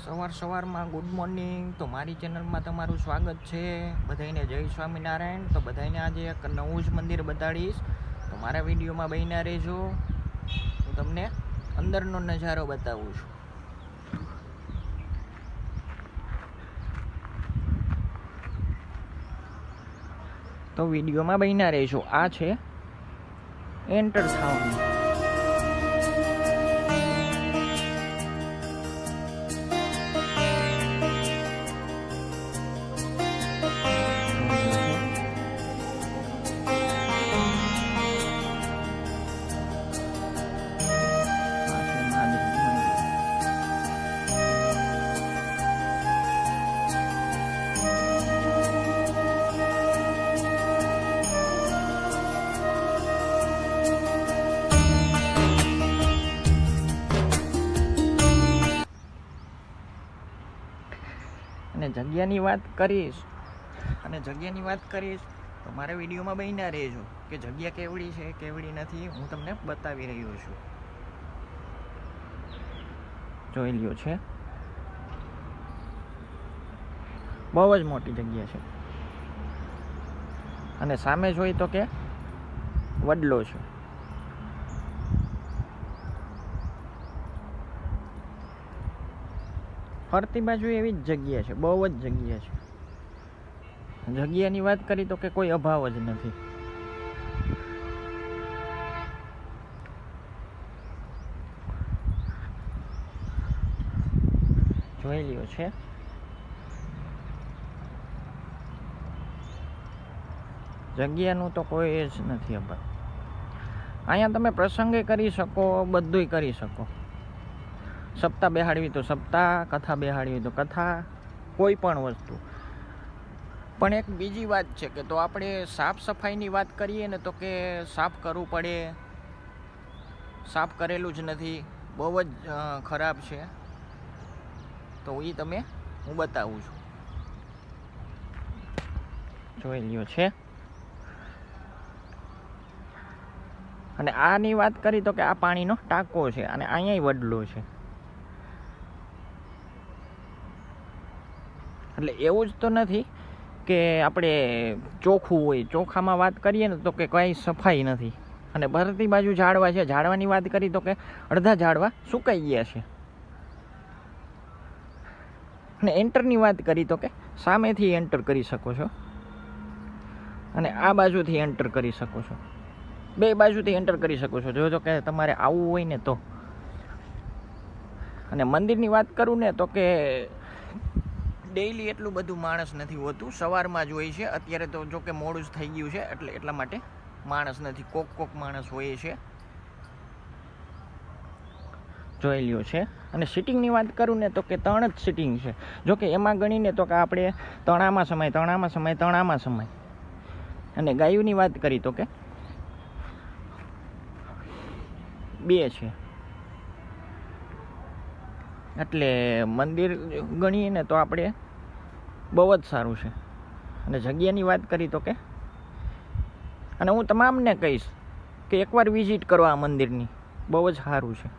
સવારમાં good morning. તો મારી ચેનલમાં તમારું સ્વાગત છે. બધાને જય સ્વામિનારાયણ. તો બધાને આજે એક નવું જ મંદિર બતાડીશ, તો મારા વિડીયોમાં બન્યા રહેજો. હું તમને અંદરનો નજારો બતાવું છું. તો વિડીયોમાં બન્યા રહેજો. આ છે એન્ટર થવાનું. અને જગ્યાની વાત કરીશ તો મારા વિડીયોમાં બન્યા રહેજો કે જગ્યા કેવડી છે કેવડી નથી, હું તમને બતાવી રહ્યો છું. જોઈ લ્યો છે, બહુ જ મોટી જગ્યા છે. અને સામે જોઈ તો કે વડલો છે. ફરતી બાજુ એવી જ જગ્યા છે, બહુ જ જગ્યા છે. જગ્યાની વાત કરી તો કે કોઈ અભાવ જ નથી. જોઈ લ્યો છે, જગ્યાનું તો કોઈ જ નથી અભાવ. અહીંયા તમે પ્રસંગે કરી શકો, બધુંય કરી શકો. સપ્તાહ બેહાડવી તો સપ્તાહ, કથા બેહાડવી તો કથા, કોઈ પણ વસ્તુ. પણ એક બીજી વાત છે કે તો આપણે સાફ સફાઈની વાત કરીએ ને તો કે સાફ કરવું પડે. સાફ કરેલું જ નથી, બહુ જ ખરાબ છે. તો એ હું બતાવું છું. જોઈ લ્યો છે. અને આની વાત કરી તો કે આ પાણીનો ટાંકો છે અને અહીંયા વડલો છે. એટલે એવું જ તો નથી કે આપણે ચોખ્ખું હોય. ચોખામાં વાત કરીએ ને તો કે કંઈ સફાઈ નથી. અને બહારથી બાજુ ઝાડવા છે. ઝાડવાની વાત કરી તો કે અડધા ઝાડવા સુકાઈ ગયા છે. અને એન્ટરની વાત કરી તો કે સામેથી એન્ટર કરી શકો છો અને આ બાજુથી એન્ટર કરી શકો છો. બે બાજુથી એન્ટર કરી શકો છો, જો કે તમારે આવવું હોય ને તો. અને મંદિરની વાત કરું ને તો કે ડેઈલી એટલું બધું માણસ નથી હોતું, સવારમાં જ હોય છે. અત્યારે તો જો કે મોડું જ થઈ ગયું છે એટલે એટલા માટે માણસ નથી. કોક માણસ હોય છે. જોઈ લ્યો છે. અને સિટિંગની વાત કરું ને તો કે 3 જ સિટિંગ છે. જો કે એમાં ગણીને તો કે આપણે તણામાં સમય. અને ગાયુંની વાત કરી તો કે 2 છે. એટલે મંદિર ગણીએ ને તો આપણે બહુ જ સારું છે. અને જગ્યાની વાત કરી તો કે, અને હું તમામને કહીશ કે એકવાર વિઝિટ કરો આ મંદિરની, બહુ જ સારું છે.